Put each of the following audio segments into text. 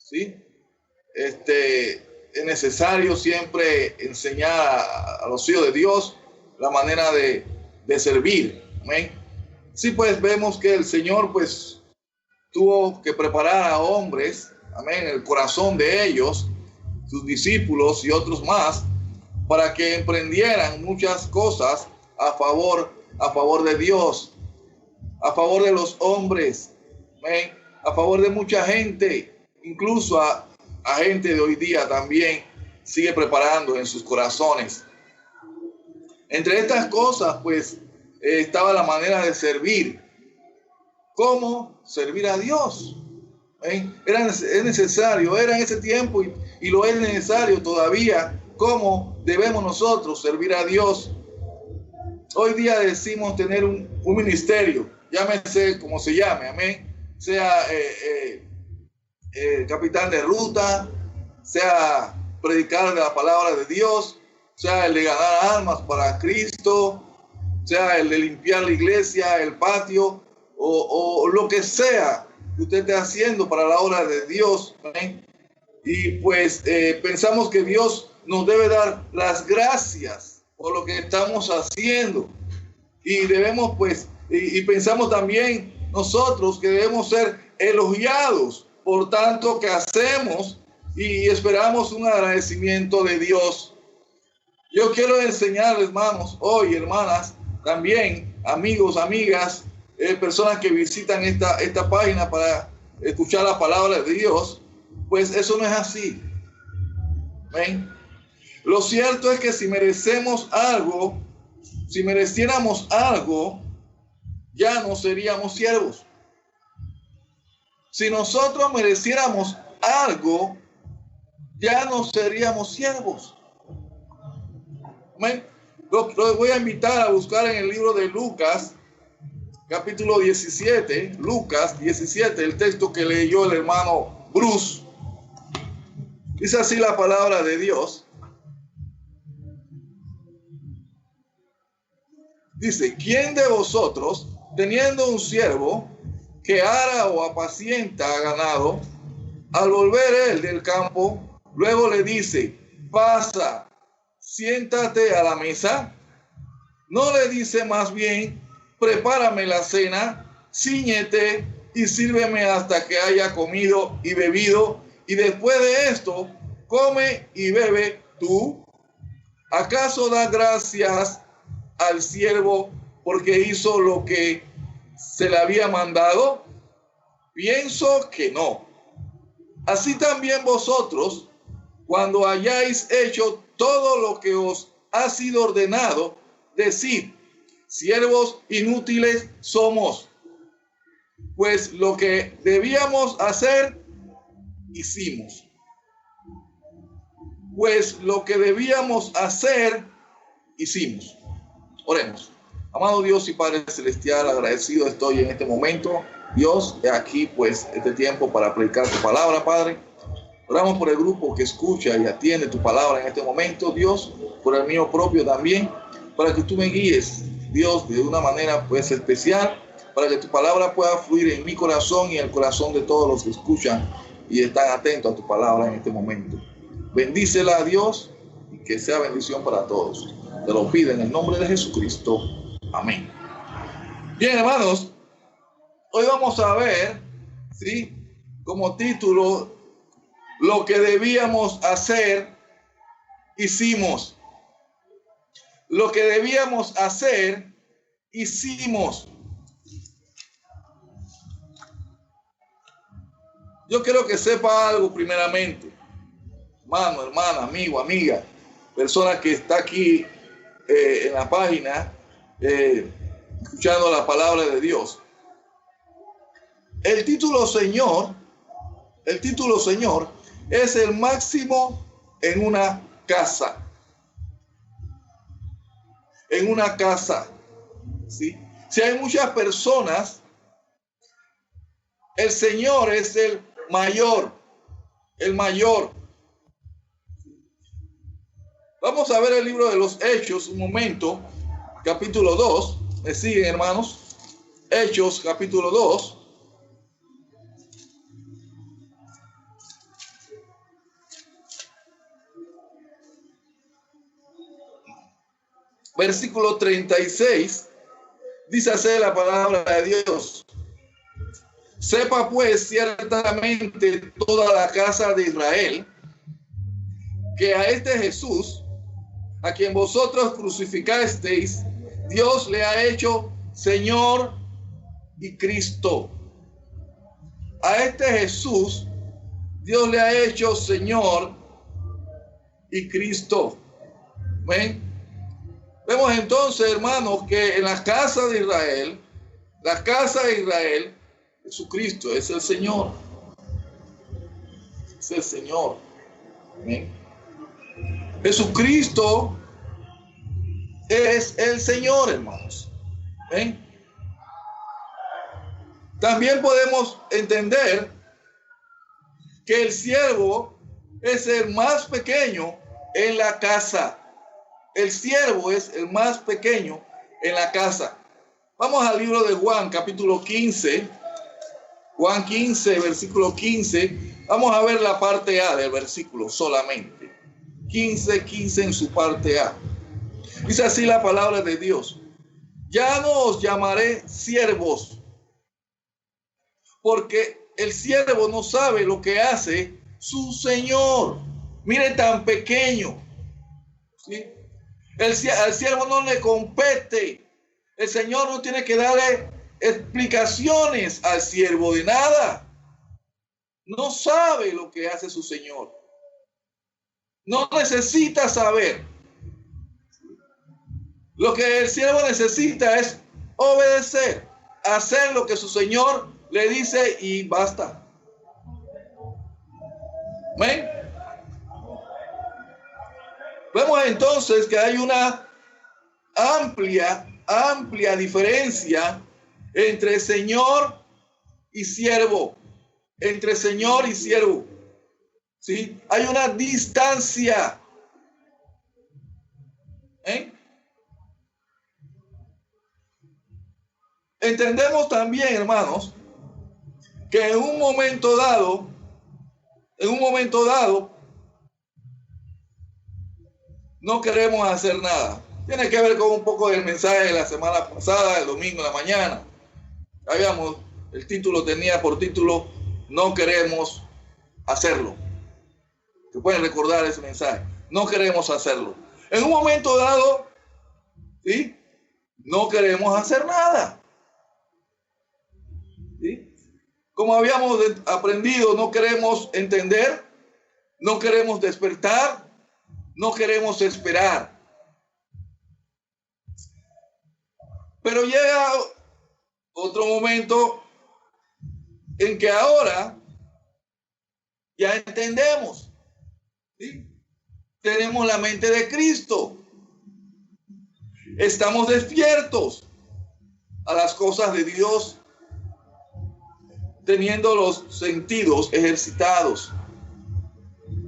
¿sí? Es necesario siempre enseñar a los hijos de Dios la manera de servir. Amén. Sí, pues vemos que el Señor pues tuvo que preparar a hombres, amén, el corazón de ellos, sus discípulos y otros más, para que emprendieran muchas cosas a favor de Dios, a favor de los hombres, amén, a favor de mucha gente, incluso a gente de hoy día también sigue preparando en sus corazones. Entre estas cosas, pues, estaba la manera de servir. ¿Cómo servir a Dios? Es necesario, era en ese tiempo y lo es necesario todavía. ¿Cómo debemos nosotros servir a Dios? Hoy día decimos tener un ministerio, llámese como se llame, amén. Sea capitán de ruta, sea predicar de la palabra de Dios, sea el de ganar almas para Cristo, sea el de limpiar la iglesia, el patio, o lo que sea que usted esté haciendo para la obra de Dios. ¿Eh? Y pues pensamos que Dios nos debe dar las gracias por lo que estamos haciendo. Y debemos pues, y pensamos también nosotros que debemos ser elogiados por tanto que hacemos y esperamos un agradecimiento de Dios. Yo quiero enseñarles, hermanos, hoy, hermanas, también, amigos, amigas, personas que visitan esta página para escuchar la palabra de Dios, pues eso no es así. ¿Ven? Lo cierto es que si mereciéramos algo, ya no seríamos siervos. Si nosotros mereciéramos algo, ya no seríamos siervos. ¿Ven? Los voy a invitar a buscar en el libro de Lucas, capítulo 17, Lucas 17, el texto que leyó el hermano Bruce. Dice así la palabra de Dios. Dice, ¿quién de vosotros, teniendo un siervo que ara o apacienta ganado, al volver él del campo, luego le dice, pasa, siéntate a la mesa? No le dice más bien, prepárame la cena, cíñete y sírveme hasta que haya comido y bebido, y después de esto, come y bebe tú. ¿Acaso da gracias al siervo porque hizo lo que se le había mandado? Pienso que no. Así también vosotros, cuando hayáis hecho todo lo que os ha sido ordenado, decid, siervos inútiles somos, pues lo que debíamos hacer, hicimos. Oremos. Amado Dios y Padre Celestial, agradecido estoy en este momento. Dios, he aquí pues este tiempo para predicar tu palabra, Padre. Oramos por el grupo que escucha y atiende tu palabra en este momento, Dios, por el mío propio también, para que tú me guíes, Dios, de una manera pues especial, para que tu palabra pueda fluir en mi corazón y en el corazón de todos los que escuchan y están atentos a tu palabra en este momento. Bendícela a Dios y que sea bendición para todos. Te lo pido en el nombre de Jesucristo. Amén. Bien, hermanos, hoy vamos a ver, ¿sí?, como título, lo que debíamos hacer, hicimos. Lo que debíamos hacer, hicimos. Yo quiero que sepa algo primeramente, hermano, hermana, amigo, amiga, persona que está aquí en la página escuchando la palabra de Dios. El título Señor es el máximo en una casa. En una casa, ¿sí? Si hay muchas personas, el Señor es el mayor. Vamos a ver el libro de los Hechos un momento, capítulo 2. ¿Me siguen, hermanos? Hechos, capítulo 2. versículo 36, dice así la palabra de Dios. Sepa pues ciertamente toda la casa de Israel que a este Jesús, a quien vosotros crucificasteis, Dios le ha hecho Señor y Cristo. A este Jesús, Dios le ha hecho Señor y Cristo. ¿Ven? Vemos entonces, hermanos, que en la casa de Israel, Jesucristo es el Señor. Es el Señor. ¿Ven? Jesucristo es el Señor, hermanos. ¿Ven? También podemos entender que el siervo es el más pequeño en la casa. El siervo es el más pequeño en la casa. Vamos al libro de Juan, capítulo 15. Juan 15, versículo 15. Vamos a ver la parte A del versículo solamente. 15 en su parte A. Dice así la palabra de Dios. Ya no os llamaré siervos, porque el siervo no sabe lo que hace su Señor. Mire, tan pequeño. ¿Sí? Al siervo no le compete. El Señor no tiene que darle explicaciones al siervo de nada. No sabe lo que hace su Señor. No necesita saber. Lo que el siervo necesita es obedecer, hacer lo que su Señor le dice y basta. ¿Ven? Vemos entonces que hay una amplia diferencia entre Señor y siervo. Entre Señor y siervo. ¿Sí? Hay una distancia. ¿Eh? Entendemos también, hermanos, que en un momento dado, no queremos hacer nada. Tiene que ver con un poco del mensaje de la semana pasada, el domingo en la mañana. Habíamos, el título tenía por título, no queremos hacerlo. ¿Se pueden recordar ese mensaje? No queremos hacerlo. En un momento dado, ¿sí? No queremos hacer nada. ¿Sí? Como habíamos aprendido, no queremos entender, no queremos despertar, no queremos esperar. Pero llega otro momento en que ahora ya entendemos. ¿Sí? Tenemos la mente de Cristo. Estamos despiertos a las cosas de Dios, teniendo los sentidos ejercitados.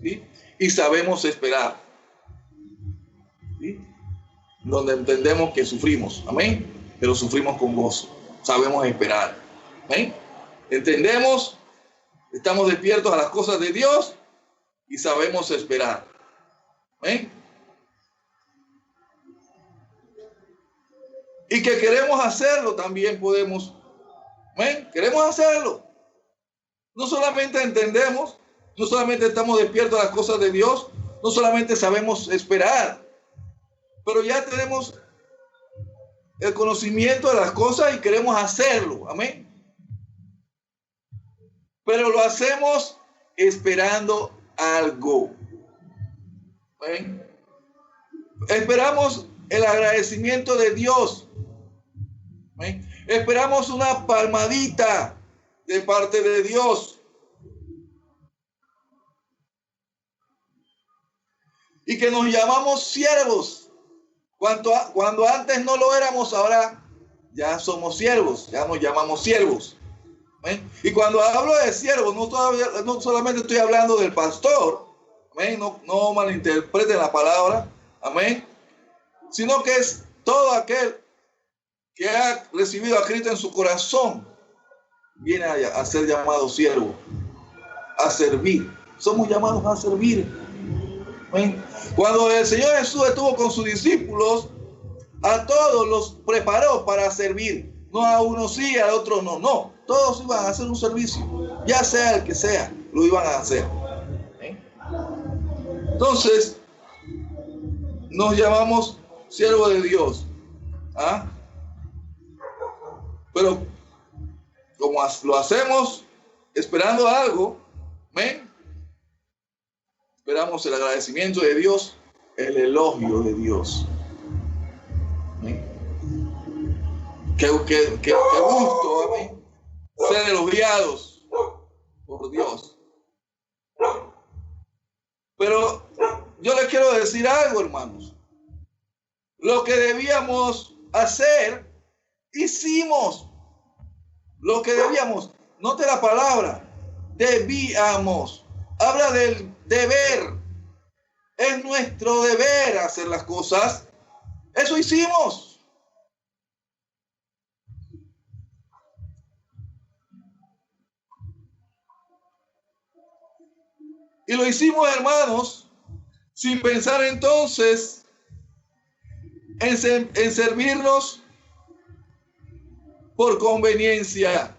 ¿Sí? Y sabemos esperar. ¿Sí? Donde entendemos que sufrimos. Amén. Pero sufrimos con gozo. Sabemos esperar. ¿Amén? Entendemos, estamos despiertos a las cosas de Dios y sabemos esperar. ¿Amén? Y que queremos hacerlo también podemos. ¿Amén? Queremos hacerlo. No solamente entendemos, no solamente estamos despiertos a las cosas de Dios, no solamente sabemos esperar, pero ya tenemos el conocimiento de las cosas y queremos hacerlo. Amén. Pero lo hacemos esperando algo. ¿Ven? Esperamos el agradecimiento de Dios. ¿Ven? Esperamos una palmadita de parte de Dios. Y que nos llamamos siervos. Cuando antes no lo éramos, ahora ya somos siervos, ya nos llamamos siervos. ¿Ven? Y cuando hablo de siervos, no solamente estoy hablando del pastor. Amén. No malinterpreten la palabra. Amén. Sino que es todo aquel que ha recibido a Cristo en su corazón. Viene a ser llamado siervo. A servir. Somos llamados a servir. Amén. Cuando el Señor Jesús estuvo con sus discípulos, A todos los preparó para servir. No a uno sí, al otro no. No, todos iban a hacer un servicio. Ya sea el que sea, lo iban a hacer. Entonces, nos llamamos siervos de Dios. ¿Ah? Pero como lo hacemos esperando algo, ¿ven? Esperamos el agradecimiento de Dios, el elogio de Dios. ¿Ven? Qué gusto, amén, ser elogiados por Dios. Pero yo les quiero decir algo, hermanos. Lo que debíamos hacer, hicimos. Lo que debíamos, note la palabra, debíamos. Habla del deber. Es nuestro deber hacer las cosas. Eso hicimos. Y lo hicimos, hermanos, sin pensar entonces en servirnos por conveniencia.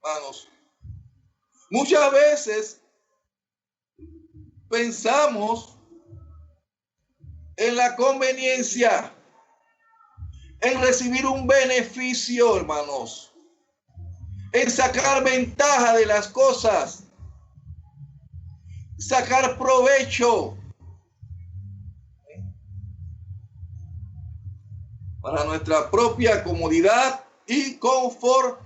Hermanos, muchas veces pensamos en la conveniencia, en recibir un beneficio, hermanos, en sacar ventaja de las cosas, sacar provecho para nuestra propia comodidad y conformidad.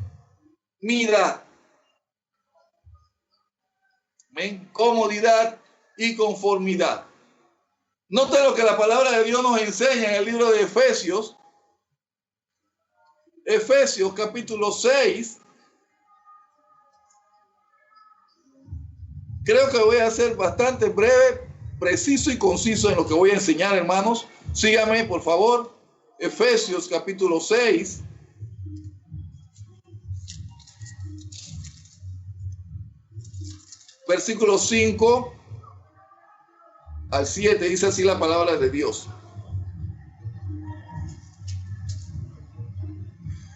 ¿Ven? Comodidad y conformidad. Note lo que la palabra de Dios nos enseña en el libro de Efesios. Efesios capítulo 6. Creo que voy a ser bastante breve, preciso y conciso en lo que voy a enseñar, hermanos. Síganme, por favor. Efesios capítulo 6. Versículo 5 al 7, dice así la palabra de Dios.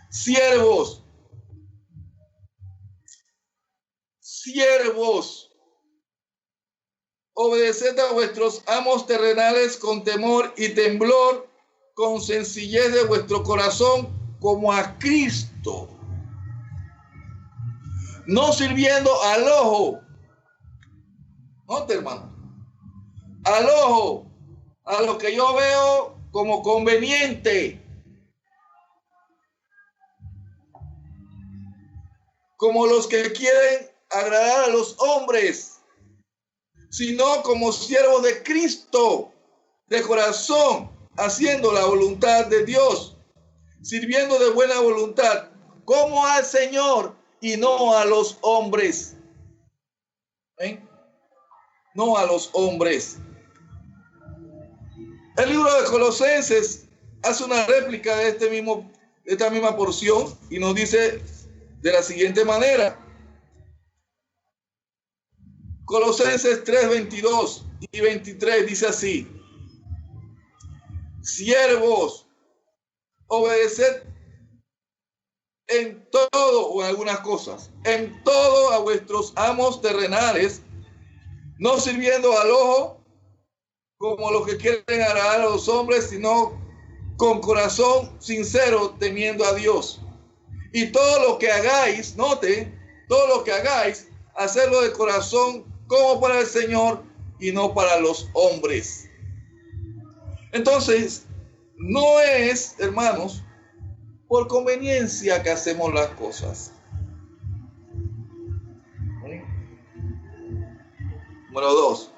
Siervos, obedeced a vuestros amos terrenales con temor y temblor, con sencillez de vuestro corazón, como a Cristo, no sirviendo al ojo. Note, hermano, al ojo, a lo que yo veo como conveniente, como los que quieren agradar a los hombres, sino como siervos de Cristo, de corazón, haciendo la voluntad de Dios, sirviendo de buena voluntad, como al Señor y no a los hombres. ¿Eh? No a los hombres. El libro de Colosenses hace una réplica de esta misma porción y nos dice de la siguiente manera. Colosenses 3, 22 y 23 dice así: siervos, obedeced en todo o en algunas cosas, en todo a vuestros amos terrenales, no sirviendo al ojo como los que quieren agradar a los hombres, sino con corazón sincero, temiendo a Dios. Y todo lo que hagáis, note, todo lo que hagáis, hacerlo de corazón como para el Señor y no para los hombres. Entonces, no es, hermanos, por conveniencia que hacemos las cosas. Número 2.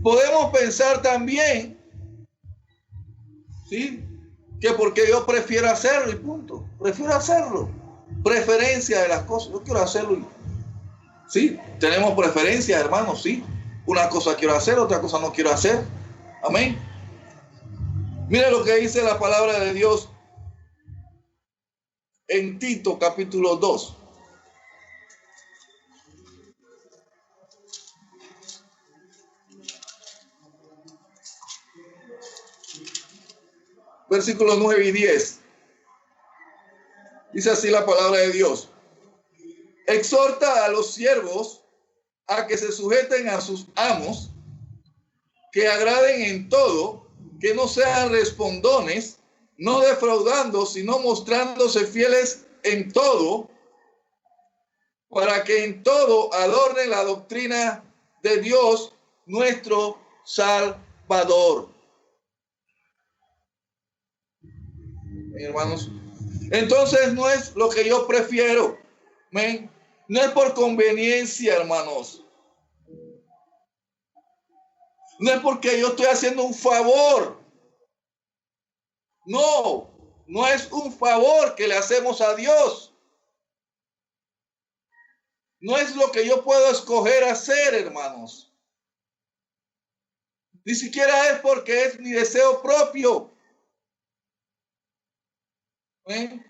Podemos pensar también, ¿sí?, que porque yo prefiero hacerlo y punto. Prefiero hacerlo. Preferencia de las cosas. Yo quiero hacerlo. Sí, tenemos preferencia, hermanos, sí. Una cosa quiero hacer, otra cosa no quiero hacer. Amén. Mire lo que dice la palabra de Dios en Tito capítulo 2. versículos 9 y 10. Dice así la palabra de Dios. Exhorta a los siervos a que se sujeten a sus amos, que agraden en todo, que no sean respondones, no defraudando, sino mostrándose fieles en todo, para que en todo adornen la doctrina de Dios, nuestro Salvador. Hermanos, entonces no es lo que yo prefiero, ¿ven? No es por conveniencia, hermanos. No es porque yo estoy haciendo un favor. No, no es un favor que le hacemos a Dios. No es lo que yo puedo escoger hacer, hermanos. Ni siquiera es porque es mi deseo propio. ¿Ven?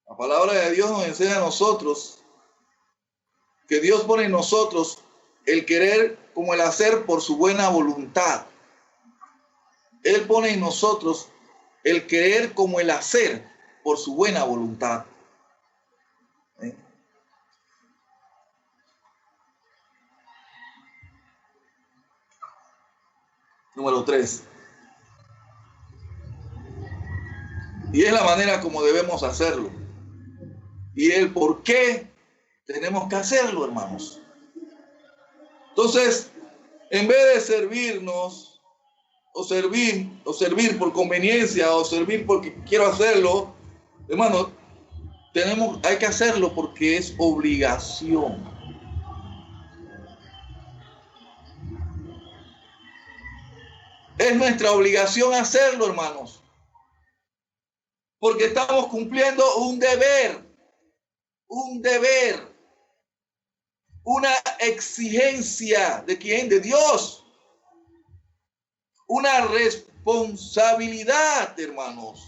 La palabra de Dios nos enseña a nosotros que Dios pone en nosotros el querer como el hacer por su buena voluntad. Él pone en nosotros el querer como el hacer por su buena voluntad. ¿Eh? Número 3. Y es la manera como debemos hacerlo. Y el por qué tenemos que hacerlo, hermanos. Entonces, en vez de servirnos, o servir por conveniencia, o servir porque quiero hacerlo, hermanos, hay que hacerlo porque es obligación. Es nuestra obligación hacerlo, hermanos. Porque estamos cumpliendo un deber, una exigencia ¿de quién? De Dios. Una responsabilidad, hermanos.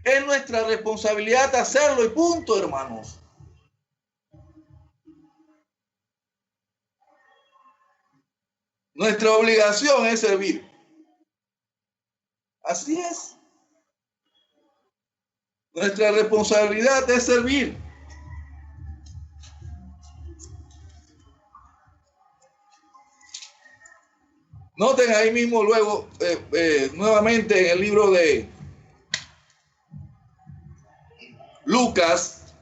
Es nuestra responsabilidad hacerlo y punto, hermanos. Nuestra obligación es servir. Así es. Nuestra responsabilidad es servir. Noten ahí mismo luego, nuevamente en el libro de Lucas,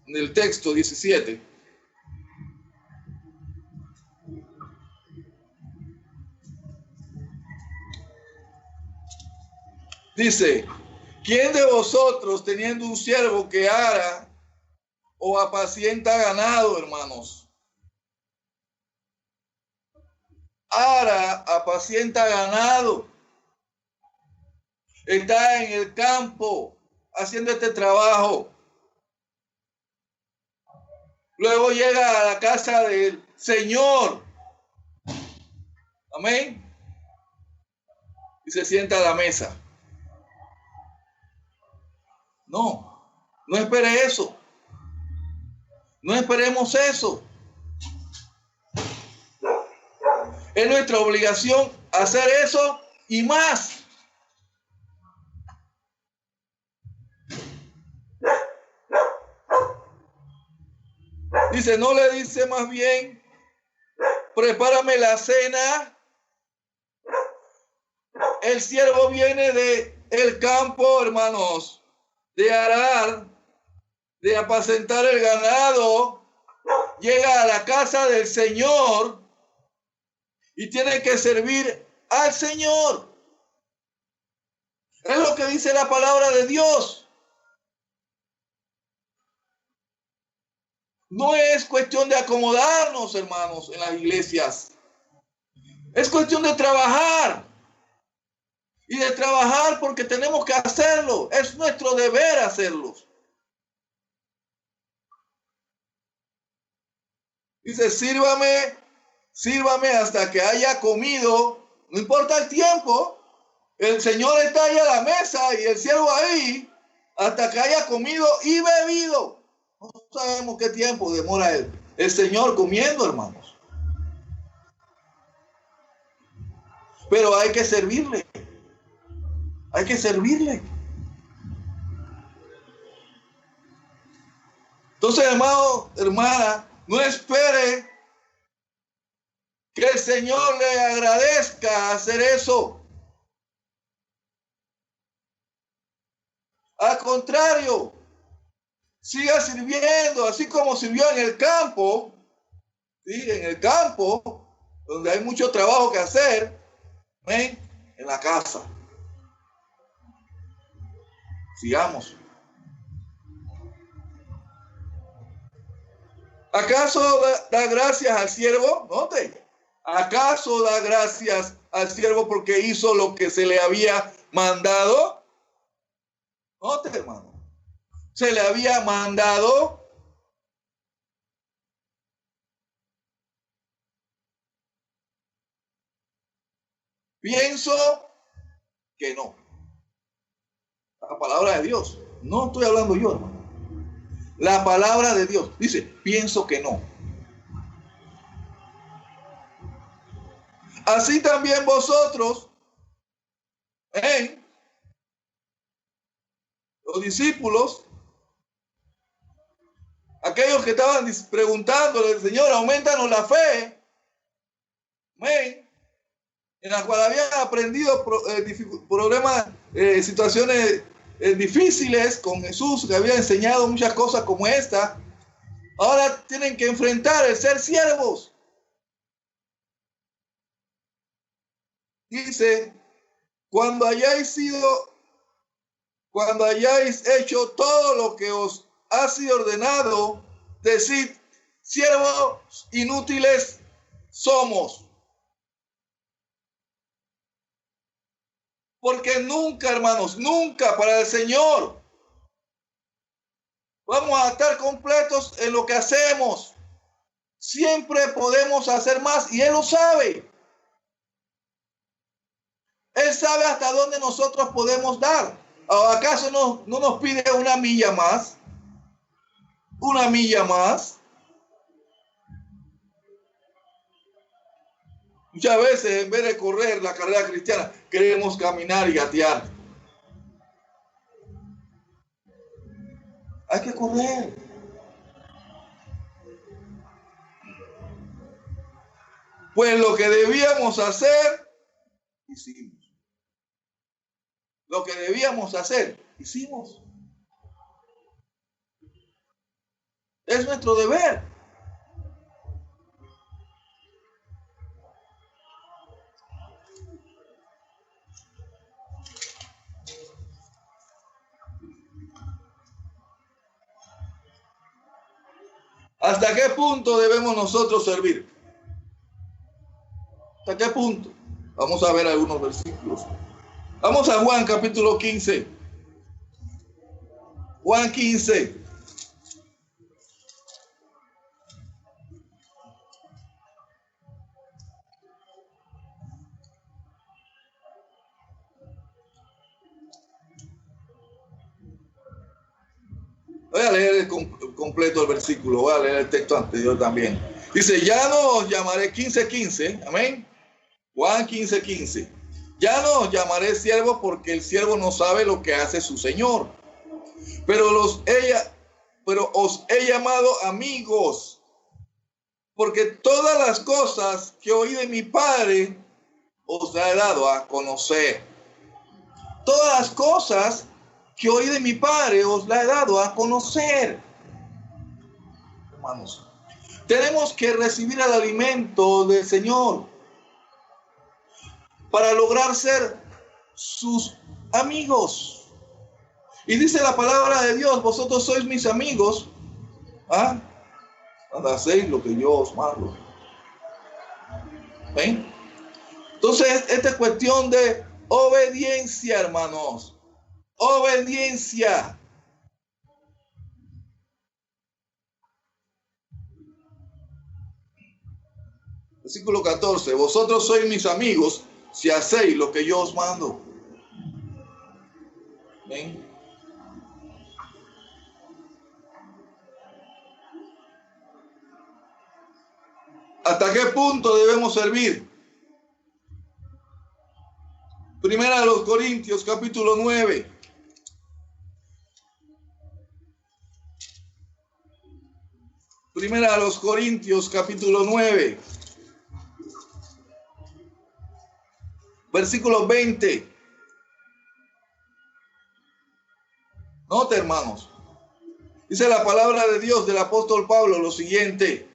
en el texto 17. Dice, ¿quién de vosotros, teniendo un siervo que ara o apacienta ganado, hermanos? Ara, apacienta ganado. Está en el campo haciendo este trabajo. Luego llega a la casa del Señor. Amén. Y se sienta a la mesa. No espere eso. No esperemos eso. Es nuestra obligación hacer eso y más. Dice, no le dice más bien, prepárame la cena. El siervo viene del campo, hermanos, de arar, de apacentar el ganado, llega a la casa del Señor y tiene que servir al Señor. Es lo que dice la palabra de Dios. No es cuestión de acomodarnos, hermanos, en las iglesias. Es cuestión de trabajar. Y de trabajar porque tenemos que hacerlo. Es nuestro deber hacerlo. Dice, sírvame hasta que haya comido. No importa el tiempo. El Señor está ahí a la mesa y el siervo ahí. hasta que haya comido y bebido. No sabemos qué tiempo demora el Señor comiendo, hermanos. Pero hay que servirle. Hay que servirle. Entonces, hermano, hermana, no espere que el Señor le agradezca hacer eso. Al contrario, siga sirviendo, así como sirvió en el campo, ¿sí? En el campo, donde hay mucho trabajo que hacer, ¿ven? En la casa. Sigamos. ¿Acaso da gracias al siervo? Note. ¿Acaso da gracias al siervo porque hizo lo que se le había mandado? Note, hermano. Se le había mandado. Pienso que no. La palabra de Dios. No estoy hablando yo, hermano. La palabra de Dios dice, pienso que no. Así también vosotros, los discípulos, aquellos que estaban preguntándole, Señor, aumentanos la fe, en la cual habían aprendido problemas, situaciones difíciles con Jesús, que había enseñado muchas cosas como esta. Ahora tienen que enfrentar el ser siervos. Dice, cuando hayáis hecho todo lo que os ha sido ordenado, decid, siervos inútiles somos. Porque nunca, hermanos, nunca para el Señor vamos a estar completos en lo que hacemos. Siempre podemos hacer más y Él lo sabe. Él sabe hasta dónde nosotros podemos dar. ¿O acaso no nos pide una milla más? ¿Una milla más? Muchas veces, en vez de correr la carrera cristiana, queremos caminar y gatear. Hay que correr. Pues lo que debíamos hacer, hicimos. Lo que debíamos hacer, hicimos. Es nuestro deber. ¿Hasta qué punto debemos nosotros servir? ¿Hasta qué punto? Vamos a ver algunos versículos. Vamos a Juan capítulo 15. Juan 15. Voy a leer completo el versículo, voy a leer el texto anterior también. Dice, ya no os llamaré 15:15, amén. Juan 15:15. Ya no os llamaré siervos porque el siervo no sabe lo que hace su señor. Pero os he llamado amigos, porque todas las cosas que oí de mi Padre os he dado a conocer. Todas las cosas que oí de mi Padre os la he dado a conocer. Hermanos, tenemos que recibir el alimento del Señor para lograr ser sus amigos. Y dice la palabra de Dios, vosotros sois mis amigos, cuando hacéis lo que yo os mando. ¿Ven? Entonces, esta es cuestión de obediencia, hermanos. Obediencia. Versículo 14. Vosotros sois mis amigos si hacéis lo que yo os mando. ¿Ven? ¿Hasta qué punto debemos servir? Primera de los Corintios, capítulo 9. Primera de los Corintios, capítulo 9. Versículo 20. Note, hermanos. Dice la palabra de Dios del apóstol Pablo lo siguiente.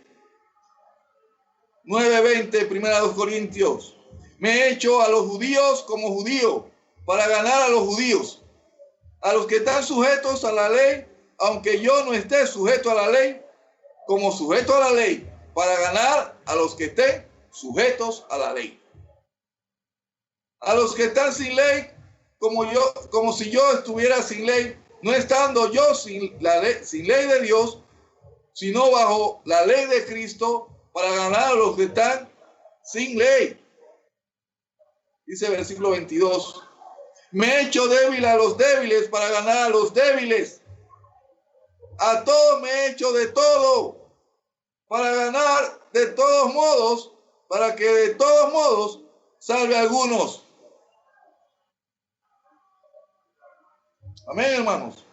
9:20, primera de los Corintios. Me he hecho a los judíos como judío para ganar a los judíos, a los que están sujetos a la ley, aunque yo no esté sujeto a la ley, como sujeto a la ley, para ganar a los que estén sujetos a la ley. A los que están sin ley, como si yo estuviera sin ley, no estando yo sin ley de Dios, sino bajo la ley de Cristo, para ganar a los que están sin ley. Dice el versículo 22. Me he hecho débil a los débiles para ganar a los débiles. A todos me he hecho de todo para ganar de todos modos, para que de todos modos salve a algunos. Amén, hermanos.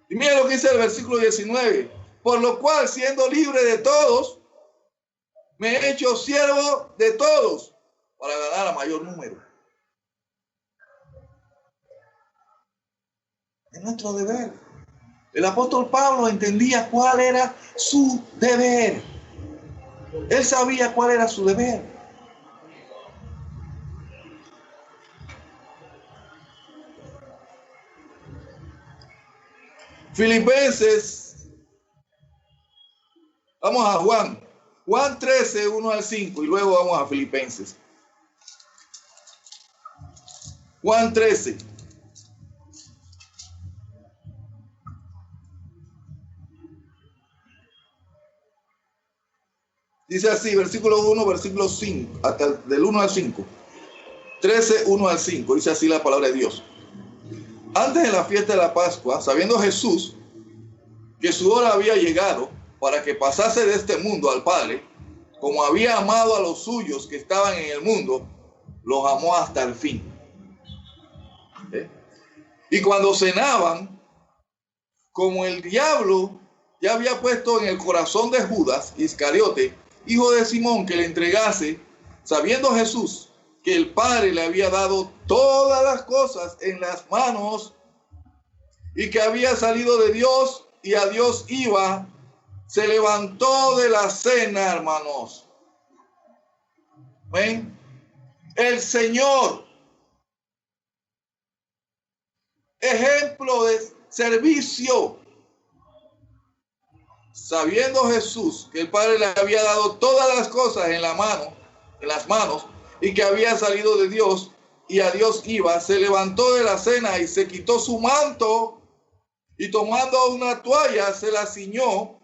Y mira lo que dice el versículo 19. Por lo cual, siendo libre de todos, me he hecho siervo de todos para ganar a mayor número. Es nuestro deber. El apóstol Pablo entendía cuál era su deber. Él sabía cuál era su deber. Filipenses, vamos a Juan 13, 1 al 5, y luego vamos a Filipenses. Juan 13. Dice así, versículo 1, versículo 5, hasta del 1 al 5. 13, 1 al 5, dice así la palabra de Dios. Antes de la fiesta de la Pascua, sabiendo Jesús que su hora había llegado para que pasase de este mundo al Padre, como había amado a los suyos que estaban en el mundo, los amó hasta el fin. Y cuando cenaban, como el diablo ya había puesto en el corazón de Judas Iscariote, hijo de Simón, que le entregase, sabiendo Jesús que el Padre le había dado todas las cosas en las manos y que había salido de Dios y a Dios iba, se levantó de la cena, hermanos. ¿Ven? El Señor, ejemplo de servicio, sabiendo Jesús que el Padre le había dado todas las cosas en las manos, y que había salido de Dios y a Dios iba, se levantó de la cena y se quitó su manto y tomando una toalla se la ciñó.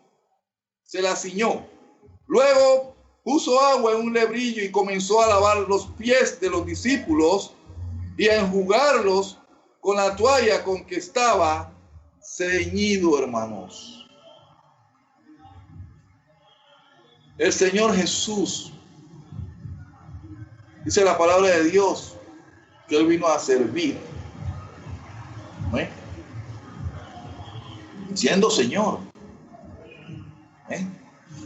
Luego puso agua en un lebrillo y comenzó a lavar los pies de los discípulos y a enjugarlos con la toalla con que estaba ceñido, hermanos. El Señor Jesús, dice la palabra de Dios, que Él vino a servir, ¿eh? Siendo Señor.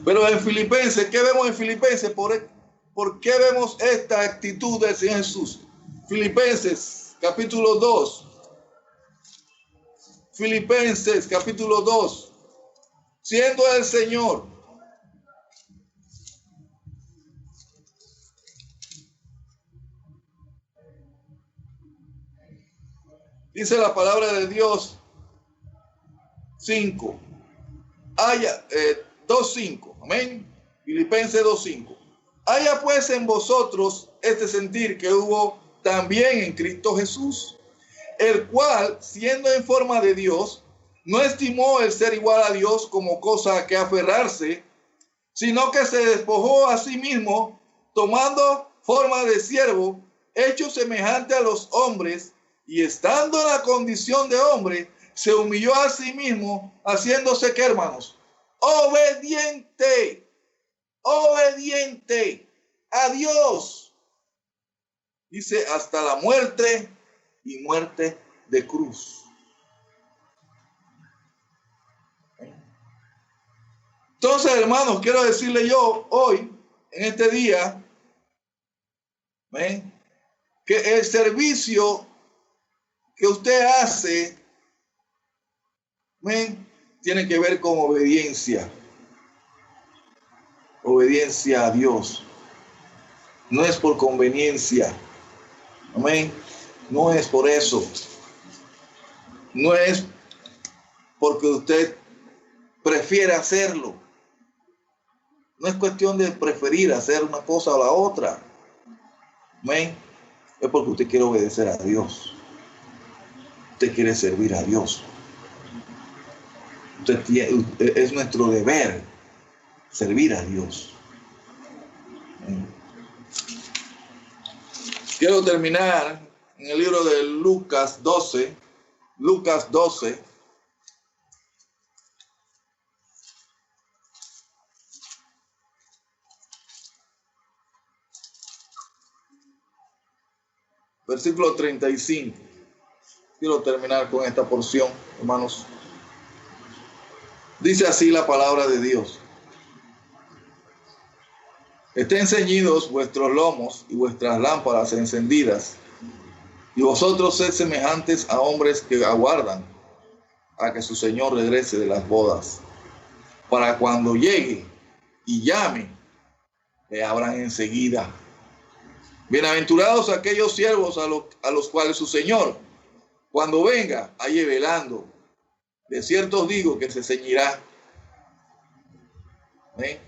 Pero en Filipenses, ¿qué vemos en Filipenses? ¿Por qué vemos esta actitud del Señor Jesús? Filipenses, capítulo 2. Filipenses, capítulo 2. Siendo el Señor. Dice la palabra de Dios 5. 2:5. Amén. Filipenses 2:5. Haya pues en vosotros este sentir que hubo también en Cristo Jesús, el cual, siendo en forma de Dios, no estimó el ser igual a Dios como cosa a que aferrarse, sino que se despojó a sí mismo, tomando forma de siervo, hecho semejante a los hombres, y estando en la condición de hombre, se humilló a sí mismo, haciéndose, ¿qué, hermanos? Obediente obediente a Dios. Dice, hasta la muerte y muerte de cruz. Entonces, hermanos, quiero decirle yo hoy, en este día, ¿ven?, que el servicio que usted hace, ¿ven?, tiene que ver con obediencia. Obediencia a Dios. No es por conveniencia. Amén. No es por eso. No es porque usted prefiere hacerlo. No es cuestión de preferir hacer una cosa o la otra. Amén. Es porque usted quiere obedecer a Dios. Usted quiere servir a Dios. Es nuestro deber servir a Dios. Amén. Quiero terminar en el libro de Lucas 12. Lucas 12. Versículo 35. Quiero terminar con esta porción, hermanos. Dice así la palabra de Dios. Estén ceñidos vuestros lomos y vuestras lámparas encendidas, y vosotros sed semejantes a hombres que aguardan a que su Señor regrese de las bodas, para cuando llegue y llame, le abran enseguida. Bienaventurados aquellos siervos a los cuales su Señor, cuando venga, halle velando. De cierto os digo que se ceñirá, ¿eh?,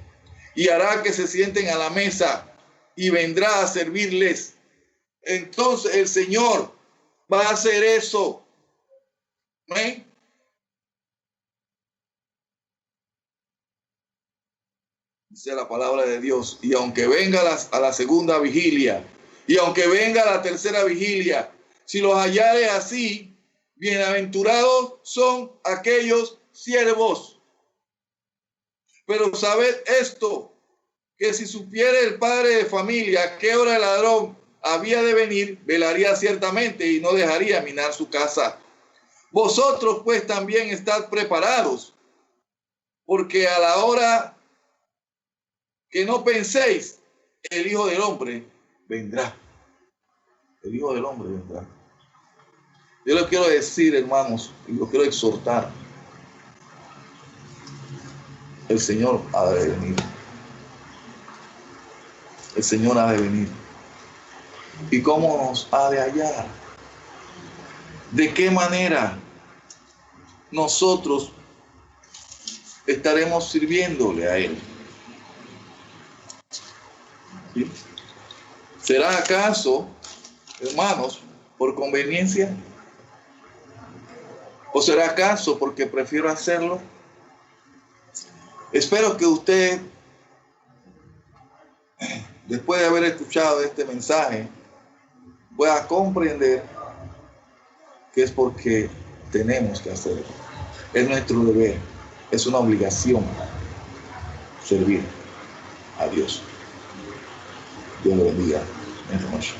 y hará que se sienten a la mesa y vendrá a servirles. Entonces el Señor va a hacer eso. ¿Eh? Dice la palabra de Dios. Y aunque venga a la segunda vigilia, y aunque venga a la tercera vigilia, si los hallare así, bienaventurados son aquellos siervos. Pero sabed esto, que si supiera el padre de familia a qué hora el ladrón había de venir, velaría ciertamente y no dejaría minar su casa. Vosotros pues también estad preparados, porque a la hora que no penséis, el Hijo del Hombre vendrá. El Hijo del Hombre vendrá. Yo les quiero decir, hermanos, y los quiero exhortar. El Señor ha de venir. El Señor ha de venir. ¿Y cómo nos ha de hallar? ¿De qué manera nosotros estaremos sirviéndole a Él? ¿Sí? ¿Será acaso, hermanos, por conveniencia? ¿O será acaso porque prefiero hacerlo? Espero que usted, después de haber escuchado este mensaje, pueda comprender que es porque tenemos que hacerlo. Es nuestro deber, es una obligación servir a Dios. Dios lo bendiga en esta noche.